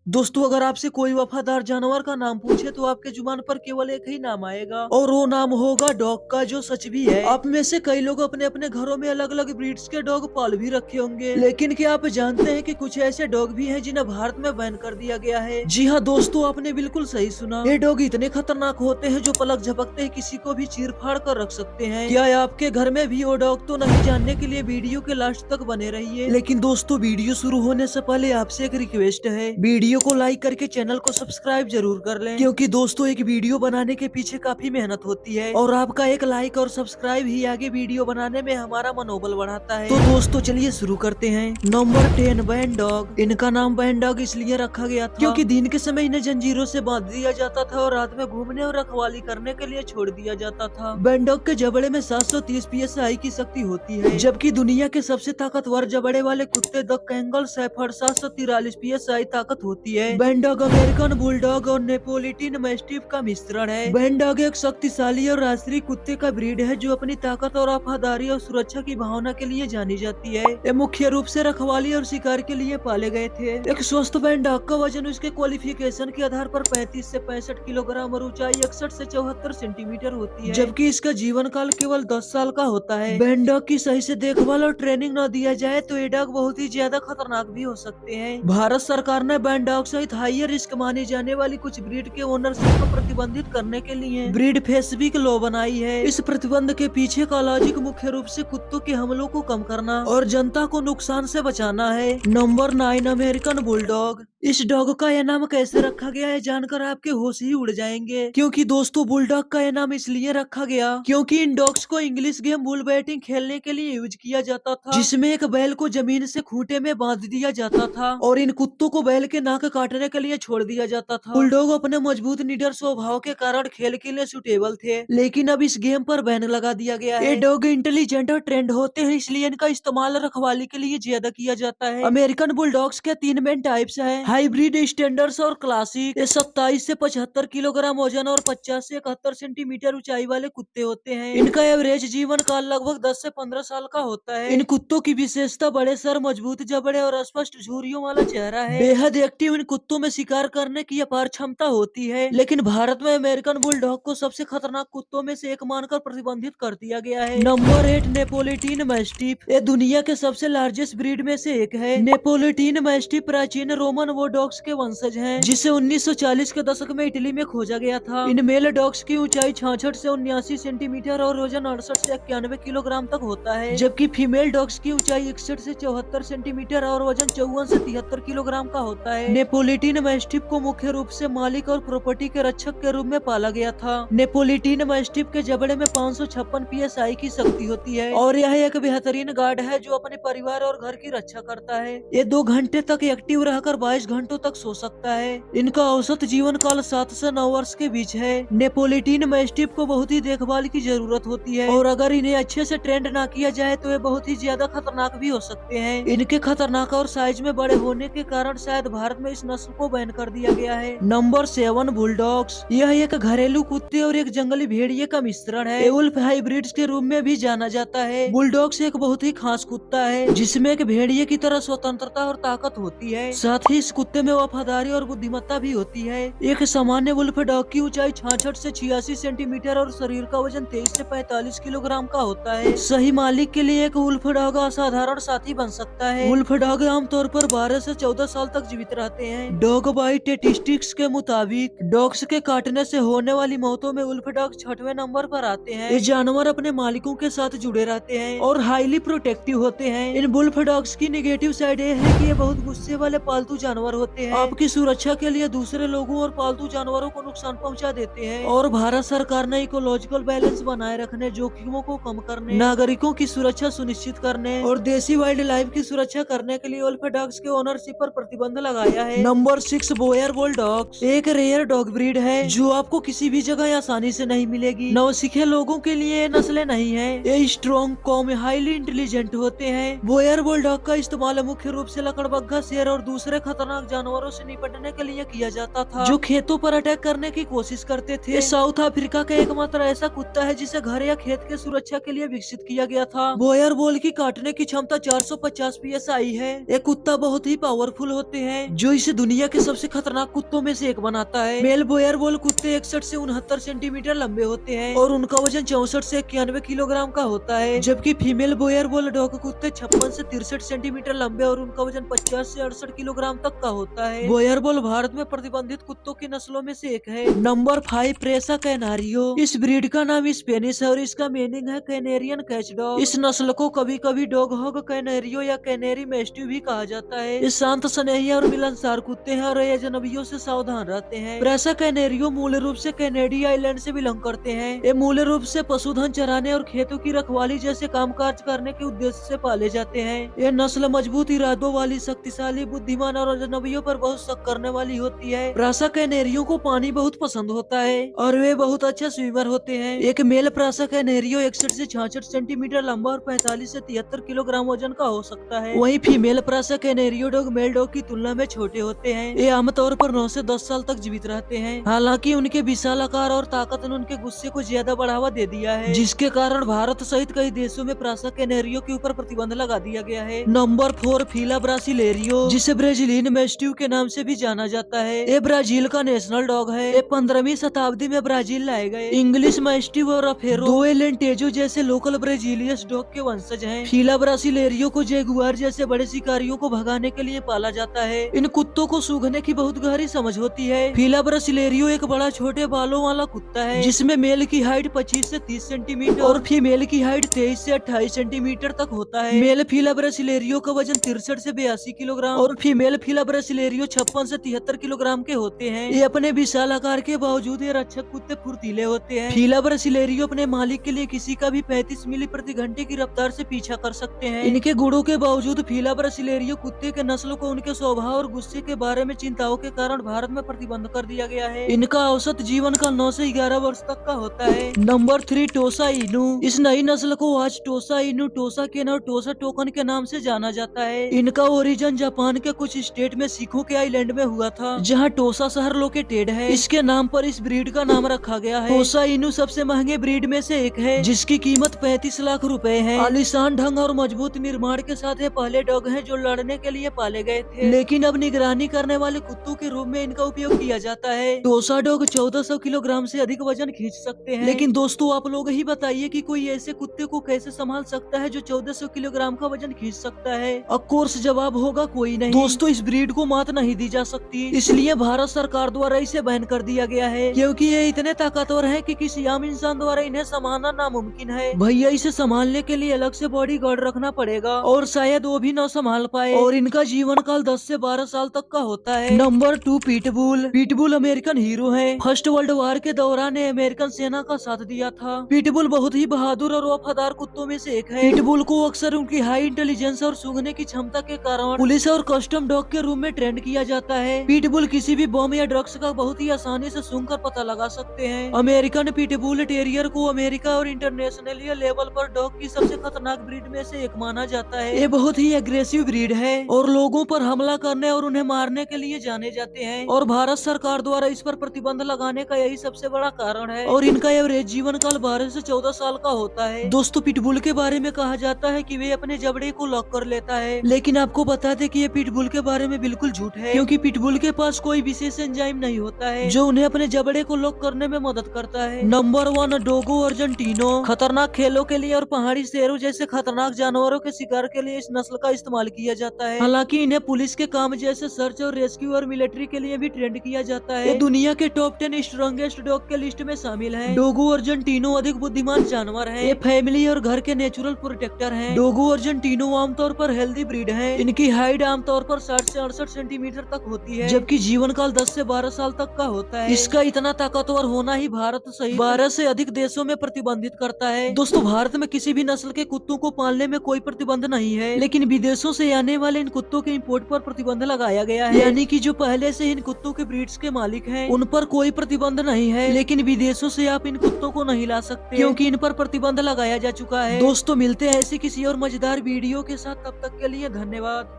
दोस्तों, अगर आपसे कोई वफादार जानवर का नाम पूछे तो आपके जुबान पर केवल एक ही नाम आएगा और वो नाम होगा डॉग का, जो सच भी है। आप में से कई लोग अपने अपने घरों में अलग अलग ब्रीड्स के डॉग पाल भी रखे होंगे, लेकिन क्या आप जानते हैं कि कुछ ऐसे डॉग भी हैं जिन्हें भारत में बैन कर दिया गया है? जी हाँ दोस्तों, आपने बिल्कुल सही सुना। ये डॉग इतने खतरनाक होते हैं जो पलक झपकते ही किसी को भी चीर फाड़ कर रख सकते हैं। क्या आपके घर में भी वो डॉग? तो नहीं जानने के लिए वीडियो के लास्ट तक बने रहिए। लेकिन दोस्तों, वीडियो शुरू होने से पहले आपसे एक रिक्वेस्ट है, वीडियो को लाइक करके चैनल को सब्सक्राइब जरूर कर लें, क्योंकि दोस्तों एक वीडियो बनाने के पीछे काफी मेहनत होती है और आपका एक लाइक और सब्सक्राइब ही आगे वीडियो बनाने में हमारा मनोबल बढ़ाता है। तो दोस्तों चलिए शुरू करते हैं। Number 10, ban dog. इनका नाम बैन डॉग इसलिए रखा गया था क्योंकि दिन के समय इन्हें जंजीरों से बांध दिया जाता था और रात में घूमने और रखवाली करने के लिए छोड़ दिया जाता था। बैन डॉग के जबड़े में 730 PSI की शक्ति होती है, जबकि दुनिया के सबसे ताकतवर जबड़े वाले कुत्ते द कैंगल शेफर्ड 743 PSI ताकत होती है। बैन डॉग अमेरिकन बुलडॉग और नेपोलिटन मैस्टिफ का मिश्रण है। बैन डॉग एक शक्तिशाली और राष्ट्रीय कुत्ते का ब्रीड है जो अपनी ताकत और वफादारी और सुरक्षा की भावना के लिए जानी जाती है। ये मुख्य रूप से रखवाली और शिकार के लिए पाले गए थे। एक स्वस्थ बैन डॉग का वजन उसके क्वालिफिकेशन के आधार पर 35 से 65 किलोग्राम और ऊंचाई 61 से 74 सेंटीमीटर होती है, जबकि इसका जीवन काल केवल 10 साल का होता है। बैन डॉग की सही से देखभाल और ट्रेनिंग न दिया जाए तो ये डॉग बहुत ही ज्यादा खतरनाक भी हो सकते हैं। भारत सरकार ने बैन डॉग सहित हाई रिस्क मानी जाने वाली कुछ ब्रीड के ओनरशिप को प्रतिबंधित करने के लिए ब्रीड स्पेसिफिक लॉ बनाई है। इस प्रतिबंध के पीछे का लॉजिक मुख्य रूप से कुत्तों के हमलों को कम करना और जनता को नुकसान से बचाना है। Number 9, American bulldog. इस डॉग का यह नाम कैसे रखा गया है जानकर आपके होश ही उड़ जाएंगे, क्योंकि दोस्तों बुलडॉग का यह नाम इसलिए रखा गया क्योंकि इन डॉग्स को इंग्लिश गेम बुल बैटिंग खेलने के लिए यूज किया जाता था, जिसमें एक बैल को जमीन से खूंटे में बांध दिया जाता था और इन कुत्तों को बैल के नाक काटने के लिए छोड़ दिया जाता था। बुलडॉग अपने मजबूत निडर स्वभाव के कारण खेल के लिए सुटेबल थे, लेकिन अब इस गेम पर बैन लगा दिया गया है। ये डॉग इंटेलिजेंट और ट्रेंड होते हैं, इसलिए इनका इस्तेमाल रखवाली के लिए ज्यादा किया जाता है। अमेरिकन बुलडॉग्स के 3 मेन टाइप्स हैं, हाइब्रिड, स्टैंडर्ड्स और क्लासिक। ये 27 से 75 किलोग्राम वजन और 50 से 71 सेंटीमीटर ऊंचाई वाले कुत्ते होते हैं। इनका एवरेज जीवन काल लगभग 10 से 15 साल का होता है। इन कुत्तों की विशेषता बड़े सर, मजबूत जबड़े और स्पष्ट झुर्रियों वाला चेहरा है। बेहद एक्टिव इन कुत्तों में शिकार करने की अपार क्षमता होती है, लेकिन भारत में अमेरिकन बुलडॉग को सबसे खतरनाक कुत्तों में से एक मानकर प्रतिबंधित कर दिया गया है। Number 8, Neapolitan mastiff. ये दुनिया के सबसे लार्जेस्ट ब्रीड में से एक है। नेपोलिटन मैस्टिफ प्राचीन रोमन वो डॉग्स के वंशज हैं, जिसे 1940 के दशक में इटली में खोजा गया था। इन मेल डॉग्स की ऊंचाई 66 से 79 सेंटीमीटर और वजन 68 से 91 किलोग्राम तक होता है, जबकि फीमेल डॉग्स की ऊंचाई 61 से 74 सेंटीमीटर और वजन 54 से 73 किलोग्राम का होता है। नेपोलिटन मैस्टिफ को मुख्य रूप से मालिक और प्रॉपर्टी के रक्षक के रूप में पाला गया था। नेपोलिटन मैस्टिफ के जबड़े में 556 PSI की शक्ति होती है और यह एक बेहतरीन गार्ड है जो अपने परिवार और घर की रक्षा करता है। ये 2 घंटे तक एक्टिव रहकर 22 घंटों तक सो सकता है। इनका औसत जीवन काल 7 से 9 वर्ष के बीच है। नेपोलिटन मैस्टिफ को बहुत ही देखभाल की जरूरत होती है और अगर इन्हें अच्छे से ट्रेंड ना किया जाए तो ये बहुत ही ज्यादा खतरनाक भी हो सकते हैं। इनके खतरनाक और साइज में बड़े होने के कारण शायद भारत में इस नस्ल को बैन कर दिया गया है। Number 7, bulldogs. यह एक घरेलू कुत्ते और एक जंगली भेड़िए का मिश्रण है। वुल्फ हाइब्रिड्स के रूप में भी जाना जाता है। बुलडॉग्स एक बहुत ही खास कुत्ता है जिसमें एक भेड़िए की तरह स्वतंत्रता और ताकत होती है, साथ ही इस कुत्ते में वफादारी और बुद्धिमत्ता भी होती है। एक सामान्य वुल्फ डॉग की ऊंचाई 66 से 86 सेंटीमीटर और शरीर का वजन 23 से 45 किलोग्राम का होता है। सही मालिक के लिए एक वुल्फ डॉग असाधारण साथी बन सकता है। वुल्फ डॉग आमतौर पर 12 से 14 साल तक जीवित रहते हैं। डॉग बाइट स्टैटिस्टिक्स के मुताबिक डॉग्स के काटने से होने वाली मौतों में वुल्फ डॉग 6वें नंबर पर आते हैं। ये जानवर अपने मालिकों के साथ जुड़े रहते हैं और हाईली प्रोटेक्टिव होते हैं। इन वुल्फ डॉग्स की नेगेटिव साइड ये है कि ये बहुत गुस्से वाले पालतू जानवर होते हैं, आपकी सुरक्षा के लिए दूसरे लोगों और पालतू जानवरों को नुकसान पहुंचा देते हैं। और भारत सरकार ने इकोलॉजिकल बैलेंस बनाए रखने, जोखिमों को कम करने, नागरिकों की सुरक्षा सुनिश्चित करने और देसी वाइल्ड लाइफ की सुरक्षा करने के लिए वुल्फ डॉग्स के ओनरशिप पर प्रतिबंध लगाया है। Number 6, Boer bulldog. एक रेयर डॉग ब्रीड है जो आपको किसी भी जगह आसानी से नहीं मिलेगी। नौसिखे लोगों के लिए ये नस्लें नहीं है। ये स्ट्रॉन्ग, कॉम, हाईली इंटेलिजेंट होते हैं। बोयर बुलडॉग का इस्तेमाल मुख्य रूप से लकड़बग्घा, शेर और दूसरे खतरनाक खतरनाक जानवरों से निपटने के लिए किया जाता था, जो खेतों पर अटैक करने की कोशिश करते थे। ये साउथ अफ्रीका का एकमात्र ऐसा कुत्ता है जिसे घर या खेत के सुरक्षा के लिए विकसित किया गया था। बॉयर बॉल की काटने की क्षमता 450 PSI है। ये कुत्ता बहुत ही पावरफुल होते हैं, जो इसे दुनिया के सबसे खतरनाक कुत्तों में से एक बनाता है। मेल बॉयर बॉल कुत्ते 61 से 69 सेंटीमीटर लंबे होते हैं और उनका वजन 64 से 91 किलोग्राम का होता है, जबकि फीमेल बॉयर बॉल डॉग कुत्ते 56 से 63 सेंटीमीटर लंबे और उनका वजन 50 से 68 किलोग्राम तक का होता है। बॉयर बॉल भारत में प्रतिबंधित कुत्तों की नस्लों में से एक है। नंबर 5 प्रेसा कैनारियो। इस ब्रीड का नाम स्पेनिश है और इसका मीनिंग है कैनेरियन कैच डॉग। इस नस्ल को कभी कभी डॉग हॉग कैनेरियो या कैनेरी मैस्टिफ भी कहा जाता है। ये शांत स्नेही और मिलनसार कुत्ते हैं और अजनबियों से सावधान रहते हैं। प्रेसा कैनेरियो मूल रूप से कैनेडी आइलैंड से बिलोंग करते हैं। ये मूल रूप से पशुधन चराने और खेतों की रखवाली जैसे कामकाज करने के उद्देश्य से पाले जाते हैं। ये नस्ल मजबूत इरादों वाली, शक्तिशाली, बुद्धिमान और अजनबियों पर बहुत शक करने वाली होती है। प्रेसा कैनेरियो को पानी बहुत पसंद होता है और वे बहुत अच्छा स्विमर होते हैं। एक मेल प्रेसा कैनेरियो 61 से 66 सेंटीमीटर लंबा और 45 से 73 किलोग्राम वजन का हो सकता है। वहीं फीमेल प्रेसा कैनेरियो डॉग मेल डॉग की तुलना में छोटे होते हैं। ये आमतौर पर 9 से 10 साल तक जीवित रहते हैं। हालांकि उनके विशाल आकार और ताकत ने उनके गुस्से को ज्यादा बढ़ावा दे दिया है, जिसके कारण भारत सहित कई देशों में प्रेसा कैनेरियो के ऊपर प्रतिबंध लगा दिया गया है। नंबर 4 फीला ब्रासिलेरियो, जिसे ब्राजीलियन मैस्टिफ के नाम से भी जाना जाता है। ये ब्राजील का नेशनल डॉग है। ये 15वीं शताब्दी में ब्राजील लाए गए इंग्लिश मैस्टिफ और अफेरो, दो एलेंटेजो जैसे लोकल ब्राजीलियस डॉग के वंशज हैं। फीला ब्रासिलेरियो को जैगुआर जैसे बड़े शिकारियों को भगाने के लिए पाला जाता है। इन कुत्तों को सूंघने की बहुत गहरी समझ होती है। फीला ब्रासिलेरियो एक बड़ा छोटे बालों वाला कुत्ता है, जिसमें मेल की हाइट 25 से 30 सेंटीमीटर और फीमेल की हाइट 23 से 28 सेंटीमीटर तक होता है। मेल फीला ब्रासिलेरियो का वजन 63 से 82 किलोग्राम और फीमेल फीला ब्रासिलेरियो 56 से 73 किलोग्राम के होते हैं। ये अपने विशाल आकार के बावजूद ये रक्षक कुत्ते फुर्तीले होते हैं। फीला ब्रासिलेरियो अपने मालिक के लिए किसी का भी 35 मील प्रति घंटे की रफ्तार से पीछा कर सकते हैं। इनके गुणों के बावजूद फीला ब्रासिलेरियो कुत्ते के नस्ल को उनके स्वभाव और गुस्से के बारे में चिंताओं के कारण भारत में प्रतिबंध कर दिया गया है। इनका औसत जीवन काल 9 से 11 वर्ष तक का होता है। नंबर 3 टोसा इनू। इस नई नस्ल को आज टोसा इनू, टोसा केन और टोसा टोकन के नाम से जाना जाता है। इनका ओरिजिन जापान के कुछ स्टेट में सिखों के आइलैंड में हुआ था, जहाँ टोसा शहर लोकेटेड है। इसके नाम पर इस ब्रीड का नाम रखा गया है। टोसा इनू सबसे महंगे ब्रीड में से एक है, जिसकी कीमत 35 लाख रुपए है। आलीशान ढंग और मजबूत निर्माण के साथ ये पहले डॉग हैं जो लड़ने के लिए पाले गए थे, लेकिन अब निगरानी करने वाले कुत्तों के रूप में इनका उपयोग किया जाता है। टोसा डॉग 1400 किलोग्राम से अधिक वजन खींच सकते हैं। लेकिन दोस्तों, आप लोग ही बताइए कि कोई ऐसे कुत्ते को कैसे संभाल सकता है जो 1400 किलोग्राम का वजन खींच सकता है? ऑफ कोर्स जवाब होगा कोई नहीं। दोस्तों, इस ब्रीड को मात नहीं दी जा सकती, इसलिए भारत सरकार द्वारा इसे बैन कर दिया गया है, क्योंकि ये इतने ताकतवर है कि किसी आम इंसान द्वारा इन्हें संभालना नामुमकिन है। भैया, इसे संभालने के लिए अलग से बॉडी गार्ड रखना पड़ेगा और शायद वो भी न संभाल पाए, और इनका जीवन काल 10 से 12 साल तक का होता है। Number 2 pitbull. Pitbull American hero है। फर्स्ट वर्ल्ड वार के दौरान अमेरिकन सेना का साथ दिया था। पिटबुल बहुत ही बहादुर और वफादार कुत्तों में से एक है। पिटबुल को अक्सर उनकी हाई इंटेलिजेंस और सूंघने की क्षमता के कारण पुलिस और कस्टम डॉग के रूप में ट्रेंड किया जाता है। पिटबुल किसी भी बम या ड्रग्स का बहुत ही आसानी से सूंघ कर पता लगा सकते हैं। अमेरिकन पिटबुल टेरियर को अमेरिका और इंटरनेशनल लेवल पर डॉग की सबसे खतरनाक ब्रीड में से एक माना जाता है। ये बहुत ही एग्रेसिव ब्रीड है और लोगों पर हमला करने और उन्हें मारने के लिए जाने जाते हैं, और भारत सरकार द्वारा इस पर प्रतिबंध लगाने का यही सबसे बड़ा कारण है। और इनका एवरेज जीवन काल 12 से 14 साल का होता है। दोस्तों, पिटबुल के बारे में कहा जाता है कि वे अपने जबड़े को लॉक कर लेता है, लेकिन आपको बता दें कि ये पिटबुल के बारे में बिल्कुल झूठ है, क्योंकि पिटबुल के पास कोई विशेष एंजाइम नहीं होता है जो उन्हें अपने जबड़े को लॉक करने में मदद करता है। Number 1 Dogo Argentino. खतरनाक खेलों के लिए और पहाड़ी शेरों जैसे खतरनाक जानवरों के शिकार के लिए इस नस्ल का इस्तेमाल किया जाता है। हालांकि इन्हें पुलिस के काम जैसे सर्च और रेस्क्यू और मिलिट्री के लिए भी ट्रेंड किया जाता है। ये दुनिया के टॉप 10 स्ट्रॉन्गेस्ट डॉग के लिस्ट में शामिल है। डोगो अर्जेंटिनो अधिक बुद्धिमान जानवर है। ये फैमिली और घर के नेचुरल प्रोटेक्टर है। डोगो अर्जेंटिनो आमतौर पर हेल्दी ब्रीड है। इनकी हाइट आमतौर पर 60 से 68 सेंटीमीटर तक होती है, जबकि जीवन काल 10 से 12 साल तक का होता है। इसका इतना ताकतवर होना ही भारत सहित 12 से अधिक देशों में प्रतिबंधित करता है। दोस्तों, भारत में किसी भी नस्ल के कुत्तों को पालने में कोई प्रतिबंध नहीं है, लेकिन विदेशों से आने वाले इन कुत्तों के इंपोर्ट पर प्रतिबंध लगाया गया है। यानी कि जो पहले से इन कुत्तों के ब्रीड्स के मालिक हैं, उन पर कोई प्रतिबंध नहीं है, लेकिन विदेशों से आप इन कुत्तों को नहीं ला सकते, क्योंकि इन पर प्रतिबंध लगाया जा चुका है। दोस्तों, मिलते हैं ऐसी किसी और मजेदार वीडियो के साथ, तब तक के लिए धन्यवाद।